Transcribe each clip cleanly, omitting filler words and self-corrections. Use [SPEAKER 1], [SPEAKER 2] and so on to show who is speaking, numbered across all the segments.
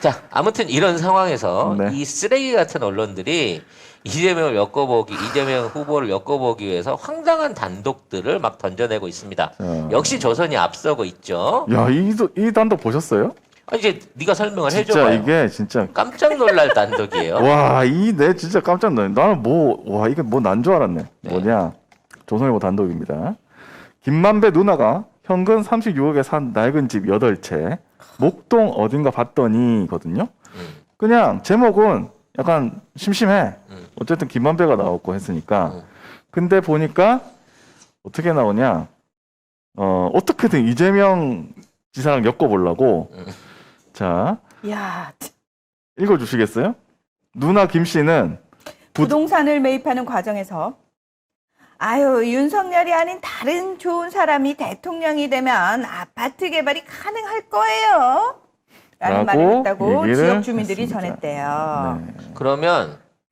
[SPEAKER 1] 자, 아무튼 이런 상황에서
[SPEAKER 2] 네.
[SPEAKER 1] 이 쓰레기 같은 언론들이 이재명 후보를 엮어보기 위해서 황당한 단독들을 막 던져내고 있습니다. 역시 조선이 앞서고 있죠.
[SPEAKER 2] 야, 이 단독 보셨어요?
[SPEAKER 1] 아, 이제 네가 설명을
[SPEAKER 2] 진짜
[SPEAKER 1] 해줘봐요.
[SPEAKER 2] 이게 진짜
[SPEAKER 1] 깜짝 놀랄 단독이에요.
[SPEAKER 2] 와, 내 진짜 깜짝 놀랐네. 나는 이게 뭐 난 줄 알았네.
[SPEAKER 1] 네.
[SPEAKER 2] 뭐냐? 조선일보 단독입니다. 김만배 누나가 현금 36억에 산 낡은 집 8채 목동 어딘가 봤더니거든요. 그냥 제목은 약간 심심해. 어쨌든 김만배가 나왔고 했으니까. 근데 보니까 어떻게 나오냐? 어떻게든 이재명 지사랑 엮어보려고. 자,
[SPEAKER 3] 야,
[SPEAKER 2] 읽어주시겠어요? 누나 김 씨는
[SPEAKER 3] 부동산을 매입하는 과정에서 아유, 윤석열이 아닌 다른 좋은 사람이 대통령이 되면 아파트 개발이 가능할 거예요. 라는 말을
[SPEAKER 2] 라고
[SPEAKER 3] 했다고
[SPEAKER 2] 얘기를
[SPEAKER 3] 지역 주민들이
[SPEAKER 2] 했습니다.
[SPEAKER 3] 전했대요.
[SPEAKER 2] 네.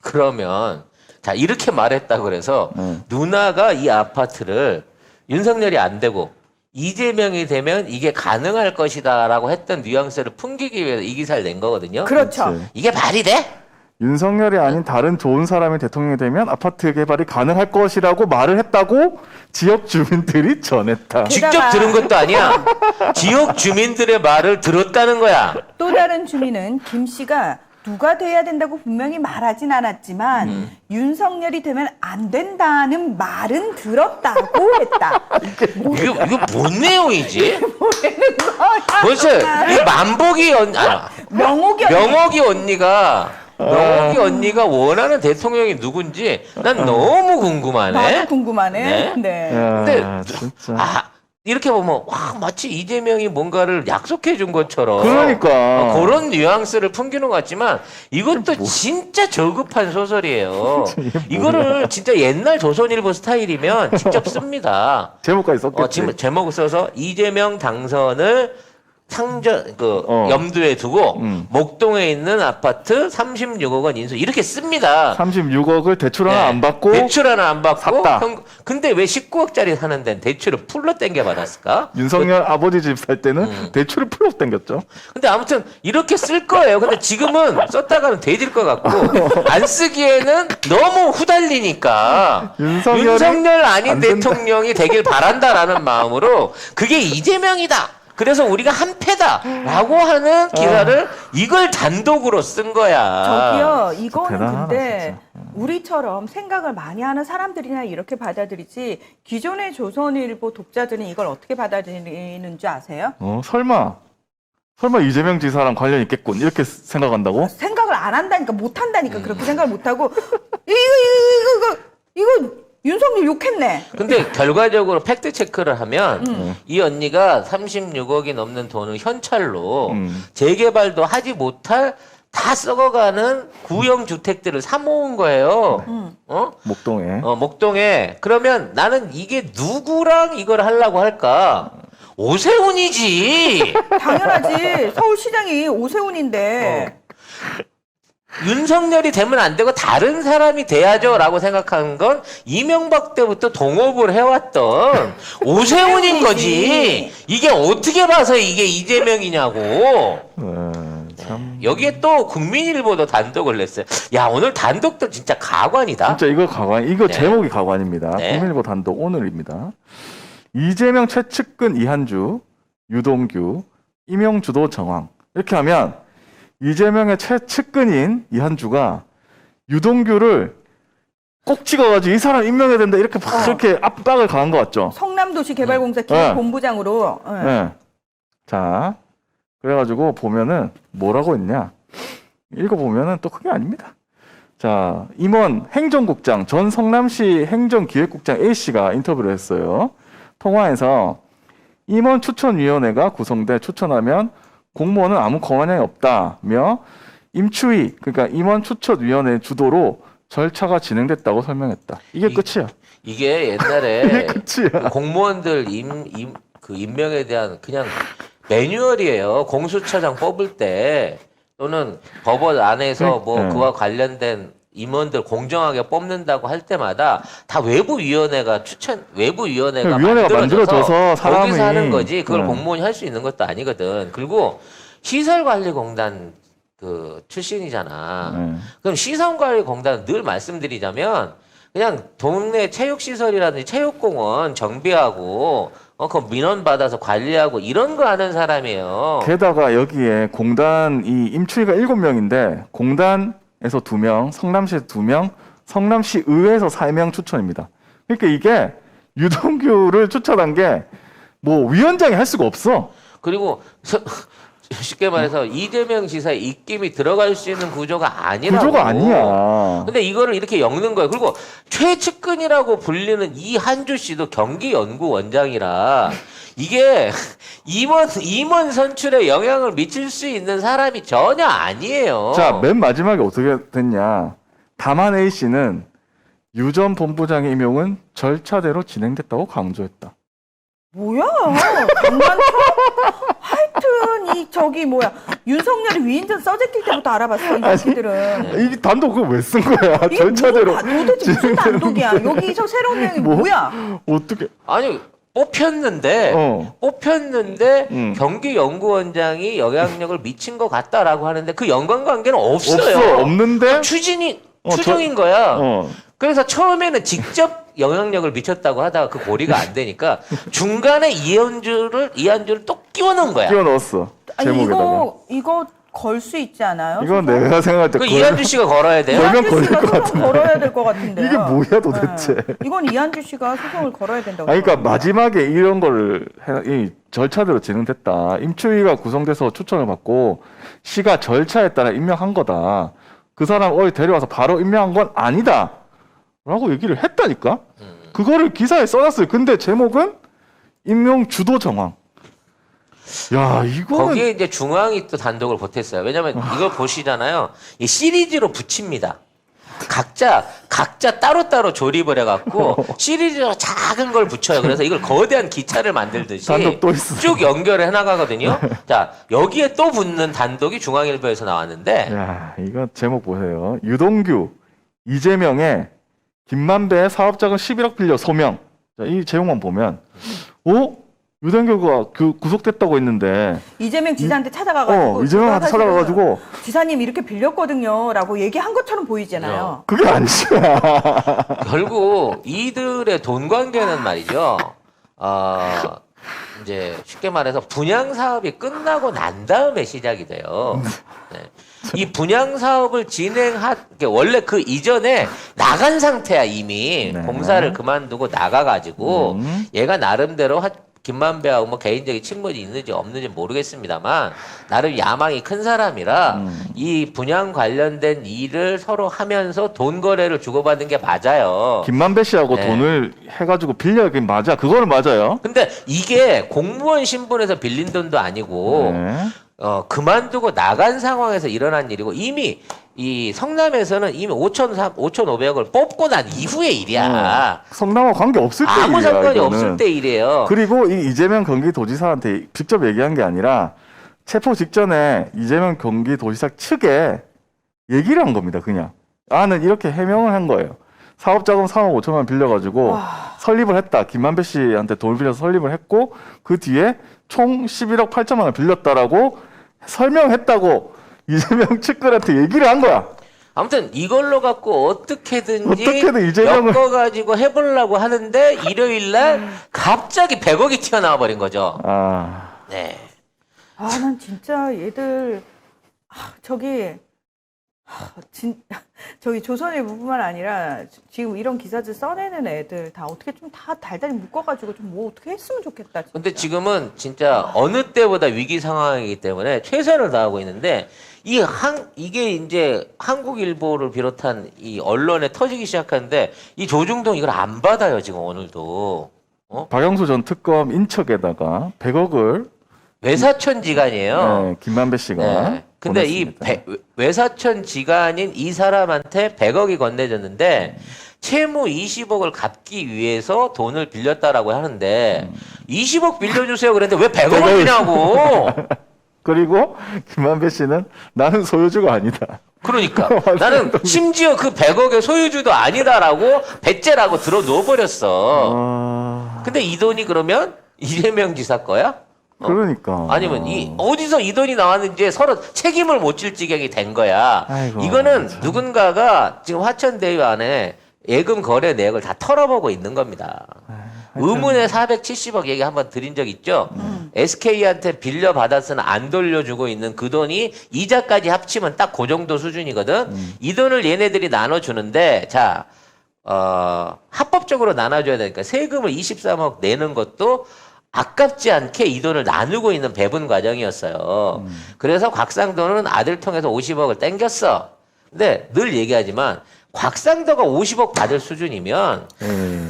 [SPEAKER 1] 그러면 자, 이렇게 말했다 그래서 누나가 이 아파트를 윤석열이 안 되고 이재명이 되면 이게 가능할 것이다라고 했던 뉘앙스를 풍기기 위해서 이 기사를 낸 거거든요.
[SPEAKER 3] 그렇죠.
[SPEAKER 2] 그렇지.
[SPEAKER 1] 이게 말이 돼?
[SPEAKER 2] 윤석열이 아닌 다른 좋은 사람이 대통령이 되면 아파트 개발이 가능할 것이라고 말을 했다고 지역 주민들이 전했다.
[SPEAKER 1] 직접 들은 것도 아니야. 지역 주민들의 말을 들었다는 거야.
[SPEAKER 3] 또 다른 주민은 김 씨가 누가 돼야 된다고 분명히 말하진 않았지만 윤석열이 되면 안 된다는 말은 들었다고 했다.
[SPEAKER 1] 이거 뭔 내용이지? 벌써 이 만복이 명옥이 언니가 원하는 대통령이 누군지 난 너무 궁금하네.
[SPEAKER 3] 나도 궁금하네. 네.
[SPEAKER 2] 야,
[SPEAKER 1] 근데
[SPEAKER 2] 진짜.
[SPEAKER 1] 이렇게 보면 와 마치 이재명이 뭔가를 약속해 준 것처럼
[SPEAKER 2] 그러니까.
[SPEAKER 1] 그런 뉘앙스를 풍기는 것 같지만 이것도 진짜 저급한 소설이에요. 이거를 진짜 옛날 조선일보 스타일이면 직접 씁니다.
[SPEAKER 2] 제목까지 썼겠지.
[SPEAKER 1] 지금 제목을 써서 이재명 당선을 염두에 두고 목동에 있는 아파트 36억 원 인수 이렇게 씁니다.
[SPEAKER 2] 36억을 대출 하나
[SPEAKER 1] 네.
[SPEAKER 2] 안 받고
[SPEAKER 1] 대출 하나 안 받고
[SPEAKER 2] 샀다.
[SPEAKER 1] 근데 왜 19억짜리 사는 데는 대출을 풀로 땡겨 받았을까?
[SPEAKER 2] 윤석열 아버지 집 살 때는 대출을 풀로 땡겼죠.
[SPEAKER 1] 근데 아무튼 이렇게 쓸 거예요. 근데 지금은 썼다가는 돼질 것 같고 안 쓰기에는 너무 후달리니까 윤석열 아닌
[SPEAKER 2] 안 된다.
[SPEAKER 1] 대통령이 되길 바란다라는 마음으로 그게 이재명이다. 그래서 우리가 한패다라고 하는 기사를 이걸 단독으로 쓴 거야.
[SPEAKER 3] 저기요, 이거는
[SPEAKER 2] 대단하다,
[SPEAKER 3] 근데
[SPEAKER 2] 진짜.
[SPEAKER 3] 우리처럼 생각을 많이 하는 사람들이나 이렇게 받아들이지 기존의 조선일보 독자들은 이걸 어떻게 받아들이는 줄 아세요?
[SPEAKER 2] 설마 이재명 지사랑 관련 있겠군 이렇게 생각한다고?
[SPEAKER 3] 생각을 안 한다니까, 못 한다니까, 그렇게 생각을 못 하고 이거 윤석열 욕했네.
[SPEAKER 1] 근데 결과적으로 팩트 체크를 하면 이 언니가 36억이 넘는 돈을 현찰로 재개발도 하지 못할 다 썩어가는 구형 주택들을 사 모은 거예요.
[SPEAKER 2] 목동에.
[SPEAKER 1] 목동에. 그러면 나는 이게 누구랑 이걸 하려고 할까? 오세훈이지.
[SPEAKER 3] 당연하지. 서울시장이 오세훈인데.
[SPEAKER 1] 윤석열이 되면 안 되고 다른 사람이 돼야죠 라고 생각하는 건 이명박 때부터 동업을 해왔던 오세훈인 거지. 이게 어떻게 봐서 이게 이재명이냐고.
[SPEAKER 2] 참.
[SPEAKER 1] 여기에 또 국민일보도 단독을 냈어요. 야, 오늘 단독도 진짜 가관이다.
[SPEAKER 2] 진짜 이거 가관. 이거
[SPEAKER 1] 네.
[SPEAKER 2] 제목이 가관입니다.
[SPEAKER 1] 네.
[SPEAKER 2] 국민일보 단독 오늘입니다. 이재명 최측근 이한주, 유동규, 임용주도 정황. 이렇게 하면 이재명의 최측근인 이한주가 유동규를 꼭 찍어가지고 이 사람 임명해야 된다 이렇게 막 이렇게 압박을 가한 것 같죠.
[SPEAKER 3] 성남도시개발공사 기획본부장으로. 네.
[SPEAKER 2] 네. 자, 그래가지고 보면은 뭐라고 했냐? 읽어보면은 또 그게 아닙니다. 자, 임원 행정국장 전 성남시 행정기획국장 A씨가 인터뷰를 했어요. 통화에서 임원 추천위원회가 구성돼 추천하면 공무원은 아무 권한이 없다며 임추위 그러니까 임원 추천위원회 주도로 절차가 진행됐다고 설명했다. 이게 끝이야.
[SPEAKER 1] 이게 옛날에
[SPEAKER 2] 이게 끝이야.
[SPEAKER 1] 공무원들 임명에 대한 그냥 매뉴얼이에요. 공수처장 뽑을 때 또는 법원 안에서 그와 관련된 임원들 공정하게 뽑는다고 할 때마다 다 외부위원회가
[SPEAKER 2] 위원회가 만들어져서 사람이
[SPEAKER 1] 거기서 하는 거지. 그걸 공무원이 할 수 있는 것도 아니거든. 그리고 시설관리공단 그 출신이잖아.
[SPEAKER 2] 네.
[SPEAKER 1] 그럼 시설관리공단은 늘 말씀드리자면 그냥 동네 체육시설이라든지 체육공원 정비하고 그 민원 받아서 관리하고 이런 거 하는 사람이에요.
[SPEAKER 2] 게다가 여기에 공단 이 임추위가 7명인데 공단에서 2명, 성남시에서 2명, 성남시 의회에서 3명 추천입니다. 그러니까 이게 유동규를 추천한 게 뭐 위원장이 할 수가 없어.
[SPEAKER 1] 그리고 쉽게 말해서 이재명 지사의 입김이 들어갈 수 있는 구조가 아니라고.
[SPEAKER 2] 구조가 아니야.
[SPEAKER 1] 근데 이거를 이렇게 엮는 거예요. 그리고 최측근이라고 불리는 이한주 씨도 경기연구원장이라 이게 임원 선출에 영향을 미칠 수 있는 사람이 전혀 아니에요.
[SPEAKER 2] 자, 맨 마지막에 어떻게 됐냐. 다만 A씨는 유 전 본부장의 임용은 절차대로 진행됐다고 강조했다.
[SPEAKER 3] 뭐야? 장난쳐? 하여튼 이 저기 뭐야 윤석열이 위인전 써제낄 때부터 알아봤어 이 새끼들은.
[SPEAKER 2] 이 단독 그거 왜 쓴 거야?
[SPEAKER 3] 이게
[SPEAKER 2] 절차대로.
[SPEAKER 3] 도대체 무슨 단독이야? 여기서 새로운 명이 뭐야?
[SPEAKER 2] 어떻게?
[SPEAKER 1] 아니 뽑혔는데 경기연구원장이 영향력을 미친 것 같다라고 하는데 그 연관관계는 없어요.
[SPEAKER 2] 없어. 없는데?
[SPEAKER 1] 추정인 거야.
[SPEAKER 2] 어.
[SPEAKER 1] 그래서 처음에는 직접 영향력을 미쳤다고 하다가 그 고리가 안 되니까 중간에 이한주를 또 끼워 넣은 거야.
[SPEAKER 2] 끼워 넣었어.
[SPEAKER 3] 아니
[SPEAKER 2] 제목에다가.
[SPEAKER 3] 이거 걸 수 있지 않아요?
[SPEAKER 2] 이건 내가 생각할 때
[SPEAKER 1] 그 이한주 씨가 걸어야 돼요.
[SPEAKER 2] 걸면
[SPEAKER 3] 이한주 씨가
[SPEAKER 2] 걸릴 것
[SPEAKER 3] 소송 걸어야 될 것 같은데요.
[SPEAKER 2] 이게 뭐야 도대체?
[SPEAKER 3] 네. 이건 이한주 씨가 소송을 걸어야 된다고.
[SPEAKER 2] 아니, 그러니까
[SPEAKER 3] 생각합니다.
[SPEAKER 2] 마지막에 이런 거를 이 절차대로 진행됐다. 임추위가 구성돼서 추천을 받고 시가 절차에 따라 임명한 거다. 그 사람 데려와서 바로 임명한 건 아니다. 라고 얘기를 했다니까? 그거를 기사에 써놨어요. 근데 제목은 임용 주도 정황. 야, 이거는
[SPEAKER 1] 거기에 이제 중앙이 또 단독을 보탰어요. 왜냐면 이걸 보시잖아요. 이 시리즈로 붙입니다. 각자 따로따로 조립을 해갖고 시리즈로 작은 걸 붙여요. 그래서 이걸 거대한 기차를 만들듯이
[SPEAKER 2] 단독 또 있어.
[SPEAKER 1] 쭉 연결을 해나가거든요. 자, 여기에 또 붙는 단독이 중앙일보에서 나왔는데
[SPEAKER 2] 야, 이거 제목 보세요. 유동규, 이재명의 김만배의 사업자금 11억 빌려 소명. 자, 이 제목만 보면, 유동규가 구속됐다고 했는데,
[SPEAKER 3] 이재명 지사한테 찾아가가지고
[SPEAKER 2] 이재명한테 찾아가가지고,
[SPEAKER 3] 지사님 이렇게 빌렸거든요라고 얘기한 것처럼 보이잖아요.
[SPEAKER 2] 그게 아니지.
[SPEAKER 1] 결국 이들의 돈 관계는 말이죠. 이제 쉽게 말해서 분양 사업이 끝나고 난 다음에 시작이 돼요. 네. 이 분양 사업을 원래 그 이전에 나간 상태야 이미.
[SPEAKER 2] 네.
[SPEAKER 1] 공사를 그만두고 나가가지고 얘가 나름대로 김만배하고 뭐 개인적인 친분이 있는지 없는지 모르겠습니다만 나름 야망이 큰 사람이라 이 분양 관련된 일을 서로 하면서 돈 거래를 주고받는 게 맞아요.
[SPEAKER 2] 김만배 씨하고
[SPEAKER 1] 네.
[SPEAKER 2] 돈을 해가지고 빌려긴 맞아. 그거는 맞아요.
[SPEAKER 1] 근데 이게 공무원 신분에서 빌린 돈도 아니고
[SPEAKER 2] 네.
[SPEAKER 1] 그만두고 나간 상황에서 일어난 일이고 이미 이 성남에서는 이미 5,500을 뽑고 난 이후의 일이야.
[SPEAKER 2] 성남과 관계 없을 때
[SPEAKER 1] 아무
[SPEAKER 2] 일이야,
[SPEAKER 1] 상관이
[SPEAKER 2] 이거는.
[SPEAKER 1] 없을 때 일이에요.
[SPEAKER 2] 그리고 이 이재명 경기도지사한테 직접 얘기한 게 아니라 체포 직전에 이재명 경기도지사 측에 얘기를 한 겁니다. 그냥 나는 이렇게 해명을 한 거예요. 사업자금 3억 5천만 원 빌려가지고 설립을 했다. 김만배 씨한테 돈을 빌려서 설립을 했고 그 뒤에 총 11억 8천만 원 빌렸다라고 설명했다고 이재명 측근한테 얘기를 한 거야.
[SPEAKER 1] 아무튼 이걸로 갖고 어떻게든
[SPEAKER 2] 이재명을
[SPEAKER 1] 엮어가지고 해보려고 하는데 일요일 날 갑자기 100억이 튀어나와 버린 거죠. 네.
[SPEAKER 3] 난 진짜 얘들 저기 조선일보뿐만 아니라 지금 이런 기사들 써내는 애들 다 어떻게 좀 다 달달이 묶어가지고 좀 뭐 어떻게 했으면 좋겠다. 진짜.
[SPEAKER 1] 근데 지금은 진짜 어느 때보다 위기 상황이기 때문에 최선을 다하고 있는데 이게 이제 한국일보를 비롯한 이 언론에 터지기 시작하는데 이 조중동 이걸 안 받아요 지금 오늘도.
[SPEAKER 2] 박영수 전 특검 인척에다가 100억을
[SPEAKER 1] 외사촌 지간이에요.
[SPEAKER 2] 네, 김만배 씨가
[SPEAKER 1] 네. 근데
[SPEAKER 2] 보냈습니다.
[SPEAKER 1] 이 외사촌 지간인 이 사람한테 100억이 건네졌는데 채무 20억을 갚기 위해서 돈을 빌렸다라고 하는데 20억 빌려주세요 그랬는데 왜 100억을 주냐고.
[SPEAKER 2] 그리고 김만배 씨는 나는 소유주가 아니다.
[SPEAKER 1] 그러니까 나는 심지어 그 100억의 소유주도 아니다라고 배째라고 들어 놓아버렸어. 근데 이 돈이 그러면 이재명 지사 거야?
[SPEAKER 2] 그러니까.
[SPEAKER 1] 아니면 어디서 이 돈이 나왔는지 서로 책임을 못 질 지경이 된 거야.
[SPEAKER 2] 아이고,
[SPEAKER 1] 이거는
[SPEAKER 2] 참.
[SPEAKER 1] 누군가가 지금 화천대유 안에 예금 거래 내역을 다 털어보고 있는 겁니다. 의문의 470억 얘기 한번 드린 적 있죠? SK한테 빌려받았으나 안 돌려주고 있는 그 돈이 이자까지 합치면 딱 그 정도 수준이거든. 이 돈을 얘네들이 나눠주는데 자 합법적으로 나눠줘야 되니까 세금을 23억 내는 것도 아깝지 않게 이 돈을 나누고 있는 배분 과정이었어요. 그래서 곽상도는 아들 통해서 50억을 땡겼어. 근데 늘 얘기하지만 곽상도가 50억 받을 수준이면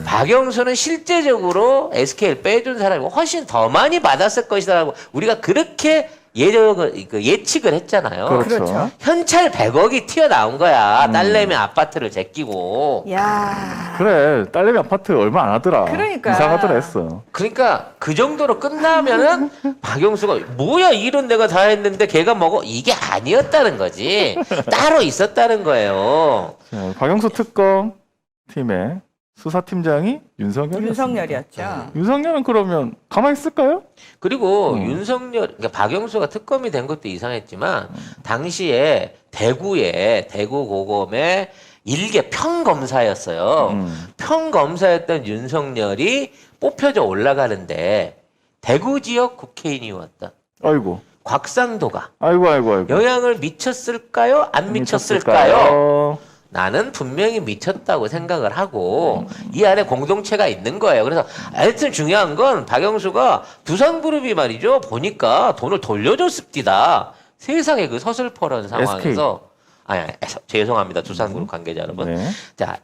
[SPEAKER 1] 박영수는 실제적으로 SK를 빼준 사람이 훨씬 더 많이 받았을 것이다라고 우리가 그렇게 예측을 했잖아요.
[SPEAKER 2] 그렇죠.
[SPEAKER 1] 현찰 100억이 튀어나온 거야. 딸내미 아파트를 제끼고.
[SPEAKER 3] 야.
[SPEAKER 2] 그래, 딸내미 아파트 얼마 안 하더라.
[SPEAKER 3] 그러니까.
[SPEAKER 2] 이상하더라 했어.
[SPEAKER 1] 그러니까 그 정도로 끝나면은 박영수가 뭐야 일은 내가 다 했는데 걔가 먹어 이게 아니었다는 거지. 따로 있었다는 거예요.
[SPEAKER 2] 자, 박영수 특검 팀의 수사팀장이
[SPEAKER 3] 윤석열이었죠.
[SPEAKER 2] 윤석열은 그러면 가만히 있을까요?
[SPEAKER 1] 그리고 윤석열, 그러니까 박영수가 특검이 된 것도 이상했지만 당시에 대구 고검의 일개 평검사였어요. 평검사였던 윤석열이 뽑혀져 올라가는데 대구 지역 국회의원이었던
[SPEAKER 2] 아이고.
[SPEAKER 1] 곽상도가
[SPEAKER 2] 아이고.
[SPEAKER 1] 영향을 미쳤을까요? 안 미쳤을까요? 나는 분명히 미쳤다고 생각을 하고 이 안에 공동체가 있는 거예요. 그래서 하여튼 중요한 건 박영수가 두산그룹이 말이죠. 보니까 돈을 돌려줬습니다. 세상에 그 서슬퍼런 상황에서 죄송합니다. 두산그룹 관계자 여러분.
[SPEAKER 2] 네.
[SPEAKER 1] 자,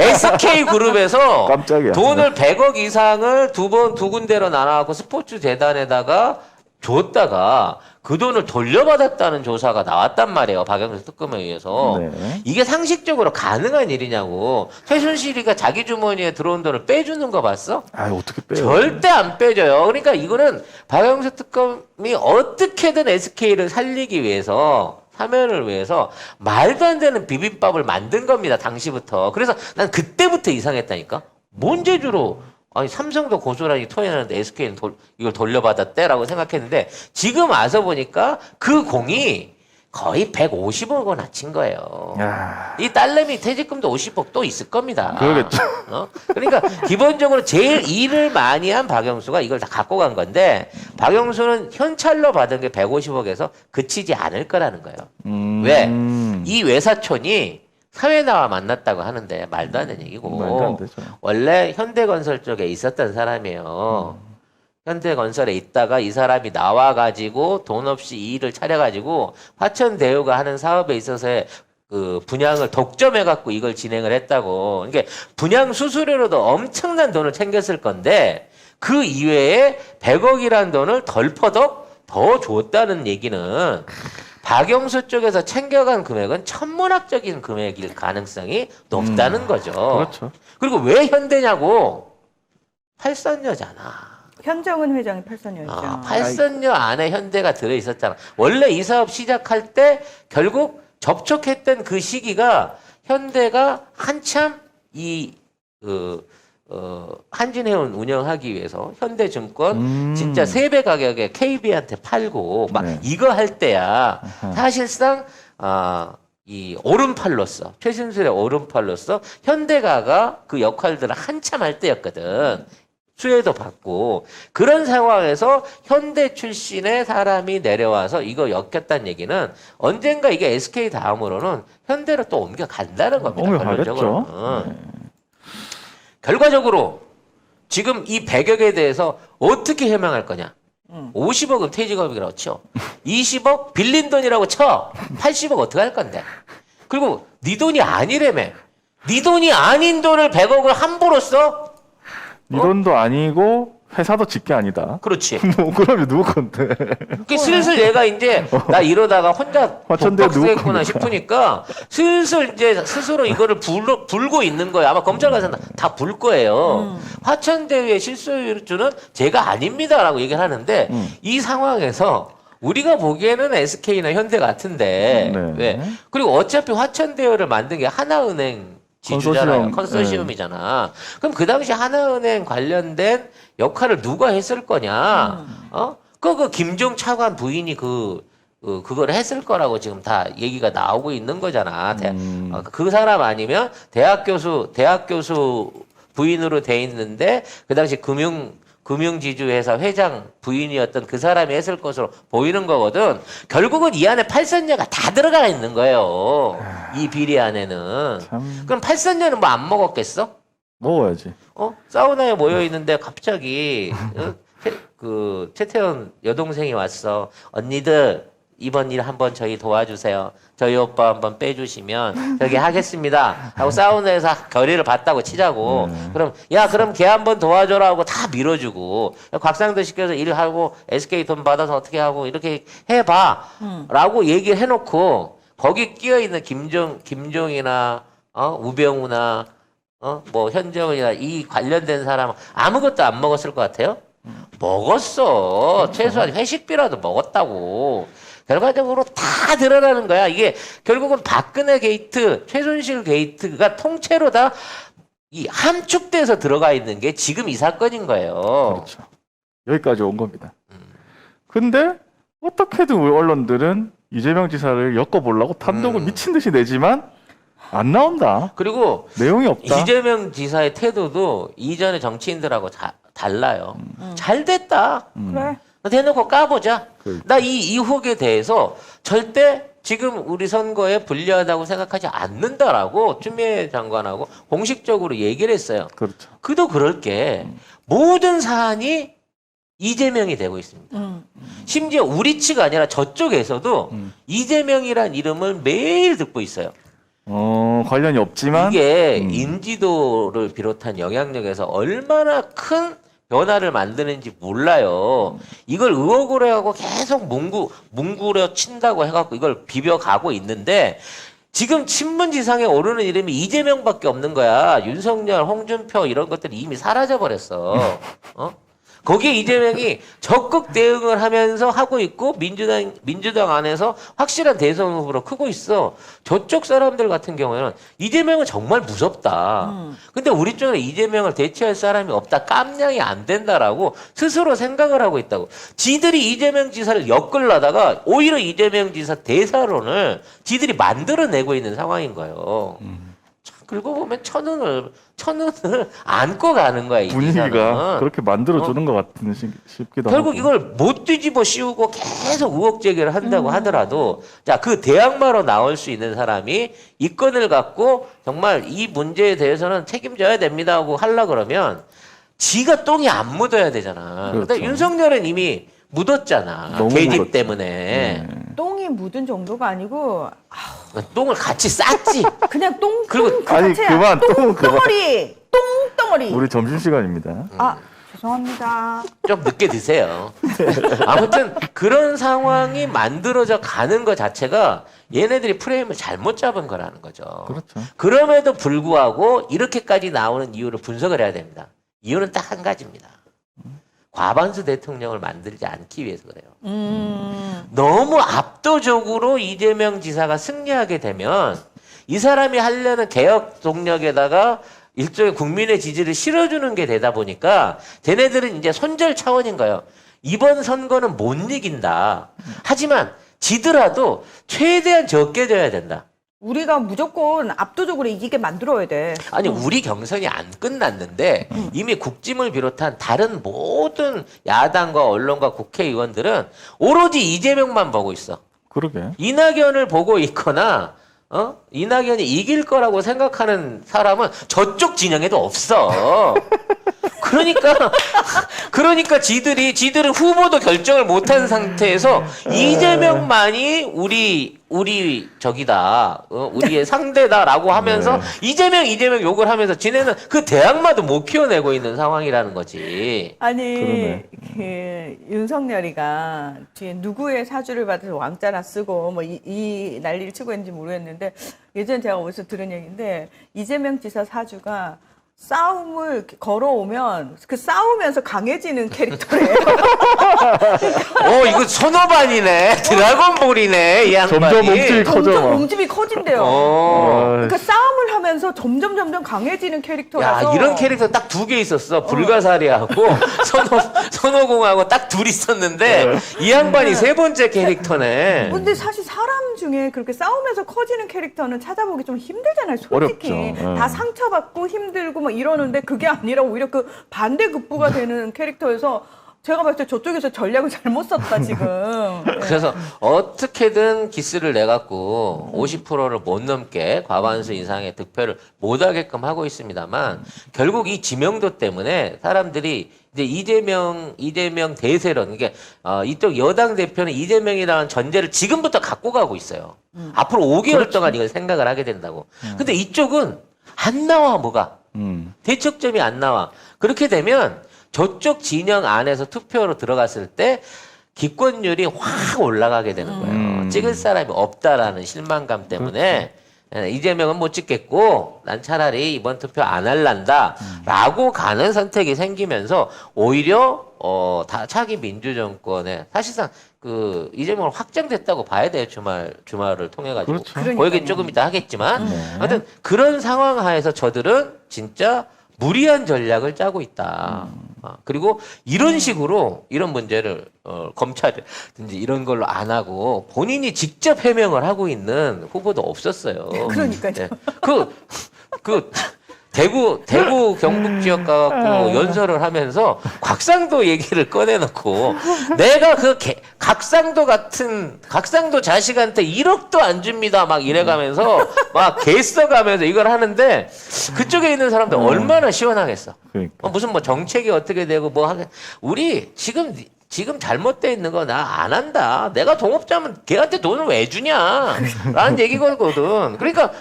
[SPEAKER 1] SK그룹에서
[SPEAKER 2] 깜짝이야.
[SPEAKER 1] 돈을 100억 이상을 두 군데로 나눠갖고 스포츠 재단에다가 줬다가 그 돈을 돌려받았다는 조사가 나왔단 말이에요. 박영수 특검에 의해서.
[SPEAKER 2] 네.
[SPEAKER 1] 이게 상식적으로 가능한 일이냐고. 최순실이가 자기 주머니에 들어온 돈을 빼주는 거 봤어?
[SPEAKER 2] 아, 어떻게 빼요?
[SPEAKER 1] 절대 안 빼줘요. 그러니까 이거는 박영수 특검이 어떻게든 SK를 살리기 위해서 사면을 위해서 말도 안 되는 비빔밥을 만든 겁니다. 당시부터. 그래서 난 그때부터 이상했다니까. 뭔 재주로 아니 삼성도 고스란히 토해내는데 SK는 이걸 돌려받았대라고 생각했는데 지금 와서 보니까 그 공이 거의 150억 원 아친 거예요.
[SPEAKER 2] 야.
[SPEAKER 1] 이 딸내미 퇴직금도 50억 또 있을 겁니다.
[SPEAKER 2] 그러겠죠.
[SPEAKER 1] 그러니까 기본적으로 제일 일을 많이 한 박영수가 이걸 다 갖고 간 건데 박영수는 현찰로 받은 게 150억에서 그치지 않을 거라는 거예요. 왜? 이 외사촌이 사회나와 만났다고 하는데 말도 안 되는 얘기고
[SPEAKER 2] 말도 안 되죠.
[SPEAKER 1] 원래 현대건설 쪽에 있었던 사람이에요. 현대건설에 있다가 이 사람이 나와가지고 돈 없이 이 일을 차려가지고 화천대유가 하는 사업에 있어서의 그 분양을 독점해갖고 이걸 진행을 했다고. 그러니까 분양 수수료로도 엄청난 돈을 챙겼을 건데 그 이외에 100억이라는 돈을 덜퍼덕 더 줬다는 얘기는 박영수 쪽에서 챙겨간 금액은 천문학적인 금액일 가능성이 높다는 거죠.
[SPEAKER 2] 그렇죠.
[SPEAKER 1] 그리고 왜 현대냐고? 팔선녀잖아.
[SPEAKER 3] 현정은 회장이 팔선녀였죠.
[SPEAKER 1] 팔선녀 안에 현대가 들어있었잖아. 원래 이 사업 시작할 때 결국 접촉했던 그 시기가 현대가 한참 한진해운 운영하기 위해서 현대증권 진짜 3배 가격에 KB한테 팔고 막
[SPEAKER 2] 네.
[SPEAKER 1] 이거 할 때야 사실상 이 오른팔로서 최순실의 오른팔로서 현대가가 그 역할들을 한참 할 때였거든. 수혜도 받고 그런 상황에서 현대 출신의 사람이 내려와서 이거 엮였다는 얘기는 언젠가 이게 SK 다음으로는 현대로 또 옮겨간다는 겁니다.
[SPEAKER 2] 옮겨가겠죠.
[SPEAKER 1] 결과적으로 지금 이 100억에 대해서 어떻게 해명할 거냐. 50억은 퇴직업이라고 쳐. 20억 빌린 돈이라고 쳐. 80억 어떻게 할 건데. 그리고 네 돈이 아니라며. 네 돈이 아닌 돈을 100억을 함부로 써?
[SPEAKER 2] 네 돈도 아니고 회사도 집게 아니다.
[SPEAKER 1] 그렇지.
[SPEAKER 2] 뭐 그러면 누구 건데?
[SPEAKER 1] 그 슬슬 얘가 이제 나 이러다가 혼자
[SPEAKER 2] 화천대 누구
[SPEAKER 1] 독박쓰겠구나
[SPEAKER 2] 겁니까?
[SPEAKER 1] 싶으니까 슬슬 이제 스스로 이거를 불고 있는 거예요. 아마 검찰 가서 다 불 거예요. 화천대유의 실소유주는 제가 아닙니다라고 얘기를 하는데 이 상황에서 우리가 보기에는 SK나 현대 같은데
[SPEAKER 2] 네.
[SPEAKER 1] 왜? 그리고 어차피 화천대유를 만든 게 하나은행 지주잖아요.
[SPEAKER 2] 컨소시엄,
[SPEAKER 1] 컨소시엄이잖아. 그럼 그 당시 하나은행 관련된 역할을 누가 했을 거냐? 그 김종 차관 부인이 그걸 했을 거라고 지금 다 얘기가 나오고 있는 거잖아. 그 사람 아니면 대학 교수 부인으로 돼 있는데 그 당시 금융지주회사 회장 부인이었던 그 사람이 했을 것으로 보이는 거거든. 결국은 이 안에 팔선녀가 다 들어가 있는 거예요. 이 비리 안에는.
[SPEAKER 2] 참
[SPEAKER 1] 그럼 팔선녀는 뭐 안 먹었겠어?
[SPEAKER 2] 먹어야지.
[SPEAKER 1] 사우나에 모여 있는데 갑자기 최태원 여동생이 왔어. 언니들 이번 일 한번 저희 도와주세요. 저희 오빠 한번 빼주시면 저기 하겠습니다. 하고 사우나에서 결의를 받다고 치자고. 그럼 그럼 걔 한번 도와줘라 하고 다 밀어주고 곽상도 시켜서 일하고 SK 돈 받아서 어떻게 하고 이렇게 해봐. 라고 얘기를 해놓고 거기 끼어있는 김종이나 우병우나 뭐 현정이나 이 관련된 사람 아무것도 안 먹었을 것 같아요? 먹었어. 최소한 회식비라도 먹었다고. 결과적으로 다 드러나는 거야. 이게 결국은 박근혜 게이트, 최순실 게이트가 통째로 다 이 함축돼서 들어가 있는 게 지금 이 사건인 거예요.
[SPEAKER 2] 그렇죠. 여기까지 온 겁니다. 근데 어떻게든 우리 언론들은 이재명 지사를 엮어보려고 탄독을 미친 듯이 내지만 안 나온다.
[SPEAKER 1] 그리고
[SPEAKER 2] 내용이 없다.
[SPEAKER 1] 이재명 지사의 태도도 이전의 정치인들하고 달라요. 잘 됐다.
[SPEAKER 3] 그래.
[SPEAKER 1] 대놓고 까보자.
[SPEAKER 2] 그래.
[SPEAKER 1] 나 이 의혹에 대해서 절대 지금 우리 선거에 불리하다고 생각하지 않는다라고 추미애 장관하고 공식적으로 얘기를 했어요.
[SPEAKER 2] 그렇죠.
[SPEAKER 1] 그도 그럴 게 모든 사안이 이재명이 되고 있습니다. 심지어 우리 측 아니라 저쪽에서도 이재명이란 이름을 매일 듣고 있어요.
[SPEAKER 2] 관련이 없지만
[SPEAKER 1] 이게 인지도를 비롯한 영향력에서 얼마나 큰 변화를 만드는지 몰라요. 이걸 의혹으로 하고 계속 뭉구려 친다고 해갖고 이걸 비벼가고 있는데 지금 신문지상에 오르는 이름이 이재명밖에 없는 거야. 윤석열, 홍준표 이런 것들이 이미 사라져버렸어. 거기에 이재명이 적극 대응을 하면서 하고 있고 민주당 안에서 확실한 대선 후보로 크고 있어. 저쪽 사람들 같은 경우에는 이재명은 정말 무섭다. 근데 우리 쪽에 이재명을 대체할 사람이 없다. 깜냥이 안 된다라고 스스로 생각을 하고 있다고. 지들이 이재명 지사를 엮으려다가 오히려 이재명 지사 대사론을 지들이 만들어내고 있는 상황인 거예요. 긁고 보면 천운을 안고 가는 거야. 이
[SPEAKER 2] 분위기가
[SPEAKER 1] 기사는.
[SPEAKER 2] 그렇게 만들어주는 것 같은 싶기도
[SPEAKER 1] 결국
[SPEAKER 2] 하고.
[SPEAKER 1] 이걸 못 뒤집어 씌우고 계속 의혹 제기를 한다고 하더라도 그 대항마로 나올 수 있는 사람이 이 건을 갖고 정말 이 문제에 대해서는 책임져야 됩니다 하고 하려고 그러면 지가 똥이 안 묻어야 되잖아.
[SPEAKER 2] 그렇죠.
[SPEAKER 1] 근데 윤석열은 이미 묻었잖아.
[SPEAKER 2] 너무
[SPEAKER 1] 계집
[SPEAKER 2] 묻었죠.
[SPEAKER 1] 때문에.
[SPEAKER 3] 똥이 묻은 정도가 아니고
[SPEAKER 1] 똥을 같이 쌌지.
[SPEAKER 3] 그냥 똥
[SPEAKER 1] 그리고
[SPEAKER 3] 그
[SPEAKER 2] 아니,
[SPEAKER 3] 자체야.
[SPEAKER 2] 그만, 똥 그만.
[SPEAKER 3] 똥덩어리. 똥덩어리.
[SPEAKER 2] 우리 점심시간입니다.
[SPEAKER 3] 죄송합니다.
[SPEAKER 1] 좀 늦게 드세요. 아무튼 그런 상황이 만들어져 가는 것 자체가 얘네들이 프레임을 잘못 잡은 거라는 거죠.
[SPEAKER 2] 그렇죠.
[SPEAKER 1] 그럼에도 불구하고 이렇게까지 나오는 이유를 분석을 해야 됩니다. 이유는 딱 한 가지입니다. 과반수 대통령을 만들지 않기 위해서 그래요. 너무 압도적으로 이재명 지사가 승리하게 되면 이 사람이 하려는 개혁 동력에다가 일종의 국민의 지지를 실어주는 게 되다 보니까 쟤네들은 이제 손절 차원인 거예요. 이번 선거는 못 이긴다. 하지만 지더라도 최대한 적게 져야 된다.
[SPEAKER 3] 우리가 무조건 압도적으로 이기게 만들어야 돼.
[SPEAKER 1] 아니 우리 경선이 안 끝났는데 이미 국짐을 비롯한 다른 모든 야당과 언론과 국회의원들은 오로지 이재명만 보고 있어.
[SPEAKER 2] 그러게.
[SPEAKER 1] 이낙연을 보고 있거나 이낙연이 이길 거라고 생각하는 사람은 저쪽 진영에도 없어. 그러니까 지들은 후보도 결정을 못한 상태에서 이재명만이 우리 적이다, 우리의 상대다라고 하면서 이재명 욕을 하면서 지네는 그 대항마도 못 키워내고 있는 상황이라는 거지.
[SPEAKER 3] 아니
[SPEAKER 2] 그러네.
[SPEAKER 3] 그 윤석열이가 뒤에 누구의 사주를 받아서 왕자나 쓰고 뭐 이 난리를 치고 있는지 모르겠는데 예전에 제가 어디서 들은 얘기인데 이재명 지사 사주가 싸움을 걸어오면 그 싸우면서 강해지는 캐릭터래요.
[SPEAKER 1] 이거 손오반이네. 드라곤볼이네. 이 양반이.
[SPEAKER 2] 점점 몸집이 커져.
[SPEAKER 3] 점점 몸집이 커진대요. 그러니까 싸움을 하면서 점점 강해지는
[SPEAKER 1] 야,
[SPEAKER 3] 캐릭터라서.
[SPEAKER 1] 이런 캐릭터 딱 2개 있었어. 불가사리하고 손오공하고 딱 둘 있었는데 이 양반이 3번째 캐릭터네.
[SPEAKER 3] 근데 사실 사람 중에 그렇게 싸우면서 커지는 캐릭터는 찾아보기 좀 힘들잖아요, 솔직히.
[SPEAKER 2] 어렵죠.
[SPEAKER 3] 다 상처받고 힘들고 막 이러는데 그게 아니라 오히려 그 반대급부가 되는 캐릭터여서 제가 봤을 때 저쪽에서 전략을 잘못 썼다, 지금.
[SPEAKER 1] 그래서 어떻게든 기스를 내갖고 50%를 못 넘게 과반수 이상의 득표를 못 하게끔 하고 있습니다만 결국 이 지명도 때문에 사람들이 이제 이재명 대세론, 이게 이쪽 여당 대표는 이재명이라는 전제를 지금부터 갖고 가고 있어요. 앞으로 5개월 동안 이걸 생각을 하게 된다고. 근데 이쪽은 안 나와, 뭐가. 대척점이 안 나와. 그렇게 되면 저쪽 진영 안에서 투표로 들어갔을 때 기권율이 확 올라가게 되는 거예요. 찍을 사람이 없다라는 실망감 때문에 이재명은 못 찍겠고 난 차라리 이번 투표 안 할란다 라고 가는 선택이 생기면서 오히려 차기 민주정권에 사실상 그 이재명은 확정됐다고 봐야 돼요. 주말을 통해 가지고
[SPEAKER 2] 그렇죠.
[SPEAKER 1] 그 얘기 조금 이따 하겠지만 아무튼 그런 상황 하에서 저들은 진짜 무리한 전략을 짜고 있다. 그리고 이런 식으로 이런 문제를 검찰이든지 이런 걸로 안 하고 본인이 직접 해명을 하고 있는 후보도 없었어요.
[SPEAKER 3] 그러니까요.
[SPEAKER 1] 네. 대구 경북 지역 가갖고 연설을 하면서 곽상도 얘기를 꺼내놓고 내가 각상도 자식한테 1억도 안 줍니다 막 이래가면서 막 개써가면서 이걸 하는데 그쪽에 있는 사람들 얼마나 시원하겠어.
[SPEAKER 2] 그러니까.
[SPEAKER 1] 무슨 뭐 정책이 어떻게 되고 뭐 하게 우리 지금 잘못돼 있는 거 나 안 한다. 내가 동업자면 걔한테 돈을 왜 주냐? 라는 얘기거든. 그러니까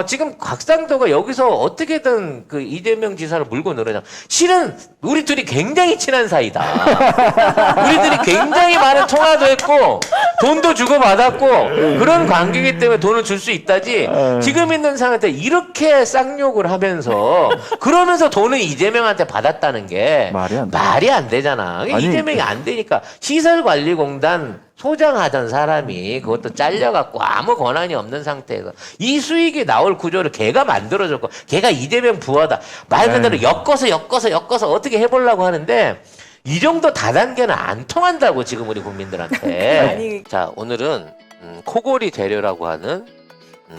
[SPEAKER 1] 지금 곽상도가 여기서 어떻게든 그 이재명 지사를 물고 늘어져. 실은 우리 둘이 굉장히 친한 사이다. 우리들이 굉장히 많은 통화도 했고 돈도 주고받았고 그런 관계이기 때문에 돈을 줄 수 있다지. 지금 있는 상황한테 이렇게 쌍욕을 하면서 그러면서 돈을 이재명한테 받았다는 게
[SPEAKER 2] 말이 안 돼.
[SPEAKER 1] 되잖아.
[SPEAKER 2] 아니,
[SPEAKER 1] 이재명이 안 되니까 시설관리공단 소장하던 사람이 그것도 잘려갖고 아무 권한이 없는 상태에서 이 수익이 나올 구조를 걔가 만들어줬고 걔가 이재명 부하다. 말 그대로 엮어서 어떻게 해보려고 하는데 이 정도 다단계는 안 통한다고 지금 우리 국민들한테.
[SPEAKER 3] 아니.
[SPEAKER 1] 자, 오늘은 코골이 재료라고 하는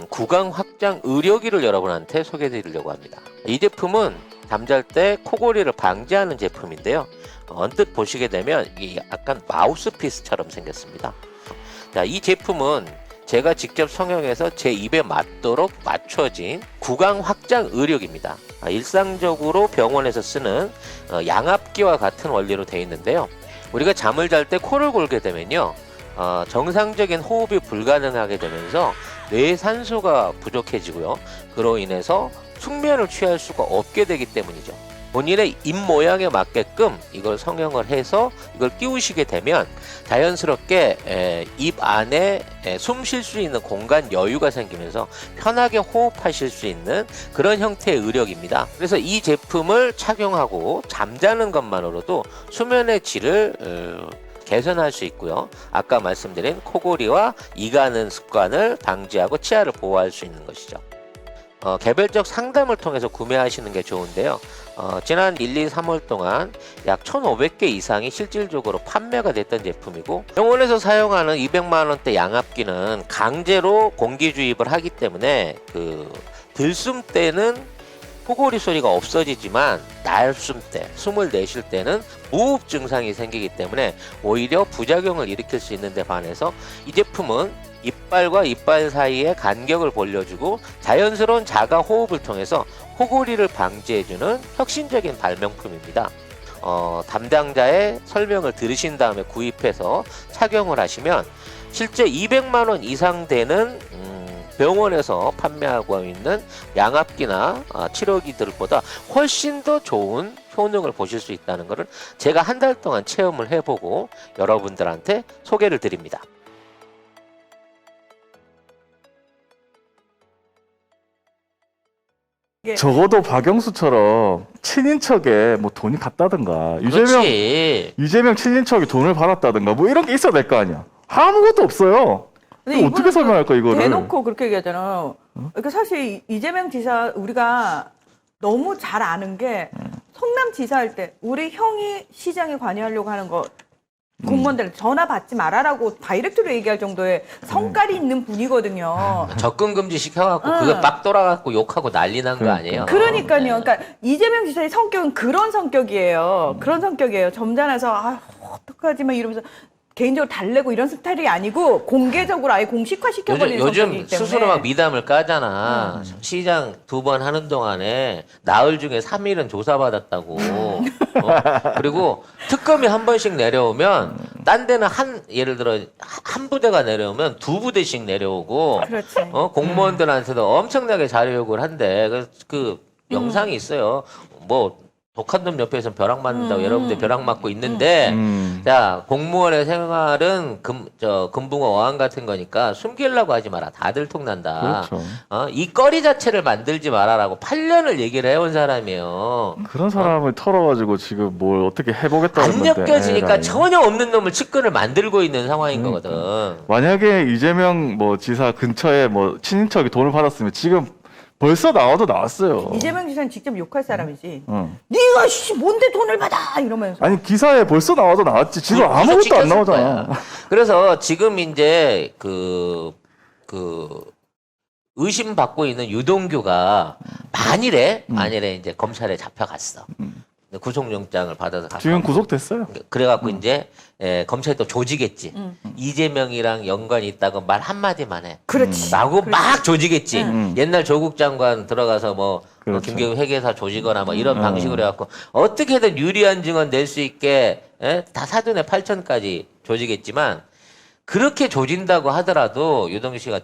[SPEAKER 1] 구강 확장 의료기를 여러분한테 소개해드리려고 합니다. 이 제품은 잠잘 때 코골이를 방지하는 제품인데요. 언뜻 보시게 되면 이게 약간 마우스피스처럼 생겼습니다. 자, 이 제품은 제가 직접 성형해서 제 입에 맞도록 맞춰진 구강 확장 의료기입니다. 일상적으로 병원에서 쓰는 양압기와 같은 원리로 되어 있는데요. 우리가 잠을 잘 때 코를 골게 되면요, 정상적인 호흡이 불가능하게 되면서 뇌에 산소가 부족해지고요. 그로 인해서 숙면을 취할 수가 없게 되기 때문이죠. 본인의 입 모양에 맞게끔 이걸 성형을 해서 이걸 끼우시게 되면 자연스럽게 입 안에 숨 쉴 수 있는 공간 여유가 생기면서 편하게 호흡하실 수 있는 그런 형태의 의력입니다. 그래서 이 제품을 착용하고 잠자는 것만으로도 수면의 질을 개선할 수 있고요. 아까 말씀드린 코골이와 이가는 습관을 방지하고 치아를 보호할 수 있는 것이죠. 개별적 상담을 통해서 구매하시는 게 좋은데요. 지난 1, 2, 3월 동안 약 1,500개 이상이 실질적으로 판매가 됐던 제품이고, 병원에서 사용하는 200만 원대 양압기는 강제로 공기 주입을 하기 때문에 들숨 때는 코골이 소리가 없어지지만 날숨 때, 숨을 내쉴 때는 무호흡 증상이 생기기 때문에 오히려 부작용을 일으킬 수 있는 데 반해서 이 제품은 이빨과 이빨 사이에 간격을 벌려주고 자연스러운 자가 호흡을 통해서 코골이를 방지해주는 혁신적인 발명품입니다. 담당자의 설명을 들으신 다음에 구입해서 착용을 하시면 실제 200만 원 이상 되는 병원에서 판매하고 있는 양압기나 치료기들보다 훨씬 더 좋은 효능을 보실 수 있다는 것을 제가 한 달 동안 체험을 해보고 여러분들한테 소개를 드립니다.
[SPEAKER 2] 적어도 박영수처럼 친인척에 뭐 돈이 갔다든가
[SPEAKER 1] 그렇지.
[SPEAKER 2] 이재명 친인척이 돈을 받았다든가 뭐 이런 게 있어야 될 거 아니야. 아무것도 없어요.
[SPEAKER 3] 근데
[SPEAKER 2] 이거 어떻게
[SPEAKER 3] 이분은
[SPEAKER 2] 설명할까 이거를?
[SPEAKER 3] 대놓고 그렇게 얘기하잖아요. 그러니까 사실 이재명 지사 우리가 너무 잘 아는 게 성남 지사할 때 우리 형이 시장에 관여하려고 하는 거 공무원들 전화 받지 말아라고 다이렉트로 얘기할 정도의 성깔이 있는 분이거든요.
[SPEAKER 1] 접근 금지 시켜갖고
[SPEAKER 3] 응.
[SPEAKER 1] 그거 빡 돌아갖고 욕하고 난리 난 거 아니에요?
[SPEAKER 3] 그러니까요. 그러니까 이재명 지사의 성격은 그런 성격이에요. 그런 성격이에요. 점잖아서 아 어떡하지 막 이러면서 개인적으로 달래고 이런 스타일이 아니고 공개적으로 아예 공식화 시켜버리는
[SPEAKER 1] 요즘
[SPEAKER 3] 성격이기 때문에.
[SPEAKER 1] 스스로 막 미담을 까잖아. 시장 2번 하는 동안에 나흘 중에 3일은 조사받았다고. 그리고 특검이 한 번씩 내려오면 딴 데는 예를 들어 한 부대가 내려오면 2부대씩 내려오고
[SPEAKER 3] 그렇지.
[SPEAKER 1] 공무원들한테도 엄청나게 자료 요구를 한대. 그래서 그 영상이 있어요. 뭐 독한 놈 옆에서 벼락 맞는다고 여러분들 벼락 맞고 있는데 자 공무원의 생활은 금붕어 어항 같은 거니까 숨기려고 하지 마라. 다들 통난다.
[SPEAKER 2] 그렇죠.
[SPEAKER 1] 이 거리 자체를 만들지 말아라고 8년을 얘기를 해온 사람이에요.
[SPEAKER 2] 그런 사람을 털어가지고 지금 뭘 어떻게 해보겠다는
[SPEAKER 1] 안
[SPEAKER 2] 건데.
[SPEAKER 1] 엮여지니까
[SPEAKER 2] 에라이.
[SPEAKER 1] 전혀 없는 놈을 측근을 만들고 있는 상황인
[SPEAKER 2] 그러니까.
[SPEAKER 1] 거거든.
[SPEAKER 2] 만약에 이재명 뭐 지사 근처에 뭐 친인척이 돈을 받았으면 지금 벌써 나와도 나왔어요.
[SPEAKER 3] 이재명 지사는 직접 욕할 사람이지.
[SPEAKER 2] 응.
[SPEAKER 3] 네가 씨 뭔데 돈을 받아 이러면서.
[SPEAKER 2] 아니 기사에 벌써 나와도 나왔지. 지금
[SPEAKER 1] 구속
[SPEAKER 2] 아무것도 안
[SPEAKER 1] 시켰을
[SPEAKER 2] 나오잖아.
[SPEAKER 1] 거야. 그래서 지금 이제 의심받고 있는 유동규가 만일에 이제 검찰에 잡혀갔어. 구속영장을 받아서 갔어.
[SPEAKER 2] 지금 구속됐어요.
[SPEAKER 1] 그래갖고 이제 검찰이 또 조지겠지. 이재명이랑 연관이 있다고 말 한마디만 해.
[SPEAKER 3] 그렇지.
[SPEAKER 1] 라고 막 조지겠지. 옛날 조국 장관 들어가서 뭐
[SPEAKER 2] 그렇죠.
[SPEAKER 1] 김경우 회계사 조지거나 뭐 이런 방식으로 해갖고 어떻게든 유리한 증언 낼 수 있게 다 사돈의 8천까지 조지겠지만 그렇게 조진다고 하더라도 유동규 씨가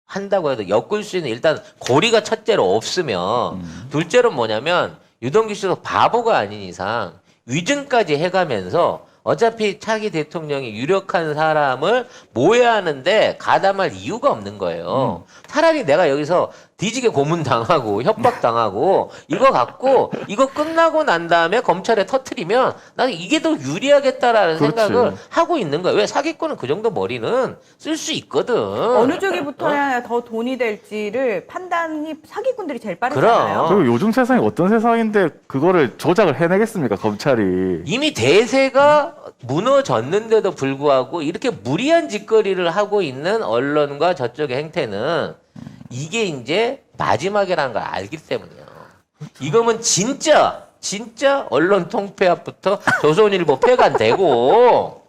[SPEAKER 1] 한다고 해도 엮을 수 있는 일단 고리가 첫째로 없으면 둘째로 뭐냐면 유동규 씨도 바보가 아닌 이상 위증까지 해가면서 어차피 차기 대통령이 유력한 사람을 모해하는데 가담할 이유가 없는 거예요. 차라리 내가 여기서 뒤지게 고문당하고 협박당하고 이거 갖고 이거 끝나고 난 다음에 검찰에 터트리면 나는 이게 더 유리하겠다라는
[SPEAKER 2] 그렇지.
[SPEAKER 1] 생각을 하고 있는 거예요. 왜 사기꾼은 그 정도 머리는 쓸 수 있거든.
[SPEAKER 3] 어느 쪽에 붙어야 더 돈이 될지를 판단이 사기꾼들이 제일 빠르잖아요.
[SPEAKER 1] 그럼.
[SPEAKER 2] 그리고 요즘 세상이 어떤 세상인데 그거를 조작을 해내겠습니까 검찰이.
[SPEAKER 1] 이미 대세가 무너졌는데도 불구하고 이렇게 무리한 짓거리를 하고 있는 언론과 저쪽의 행태는 이게 이제 마지막이라는 걸 알기 때문이에요. 이거면 진짜 언론 통폐합부터 조선일보 폐간되고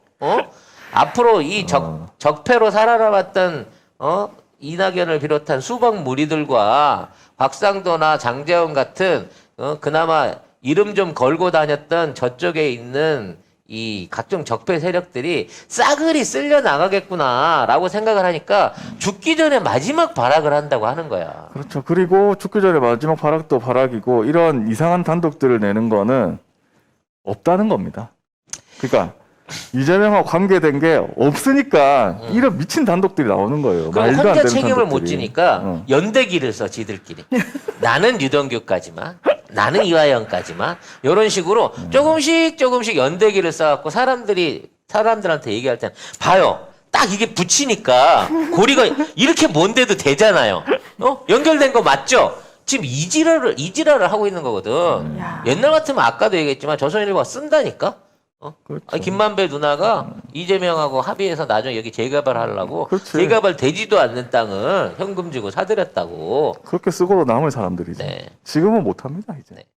[SPEAKER 1] 앞으로 이 적폐로 살아남았던 이낙연을 비롯한 수박 무리들과 곽상도나 장재원 같은 그나마 이름 좀 걸고 다녔던 저쪽에 있는 이 각종 적폐 세력들이 싸그리 쓸려 나가겠구나라고 생각을 하니까 죽기 전에 마지막 발악을 한다고 하는 거야.
[SPEAKER 2] 그렇죠. 그리고 죽기 전에 마지막 발악도 발악이고 이런 이상한 단독들을 내는 거는 없다는 겁니다. 그러니까 이재명하고 관계된 게 없으니까 이런 미친 단독들이 나오는 거예요.
[SPEAKER 1] 그럼
[SPEAKER 2] 말도 안
[SPEAKER 1] 혼자
[SPEAKER 2] 되는
[SPEAKER 1] 책임을 못
[SPEAKER 2] 단독들이.
[SPEAKER 1] 지니까 연대기를 써 지들끼리. 나는 유동규까지만, 나는 이화영까지만 이런 식으로 조금씩 연대기를 써갖고 사람들한테 얘기할 때는 봐요. 딱 이게 붙이니까 고리가 이렇게 먼데도 되잖아요. 연결된 거 맞죠? 지금 이지랄을 하고 있는 거거든.
[SPEAKER 3] 야.
[SPEAKER 1] 옛날 같으면 아까도 얘기했지만 조선일보가 쓴다니까.
[SPEAKER 2] 그렇죠.
[SPEAKER 1] 아니, 김만배 누나가 이재명하고 합의해서 나중에 여기 재개발하려고
[SPEAKER 2] 그렇지.
[SPEAKER 1] 재개발 되지도 않는 땅을 현금 주고 사들였다고.
[SPEAKER 2] 그렇게 쓰고도 남을 사람들이지.
[SPEAKER 1] 네.
[SPEAKER 2] 지금은 못합니다 이제.
[SPEAKER 1] 네.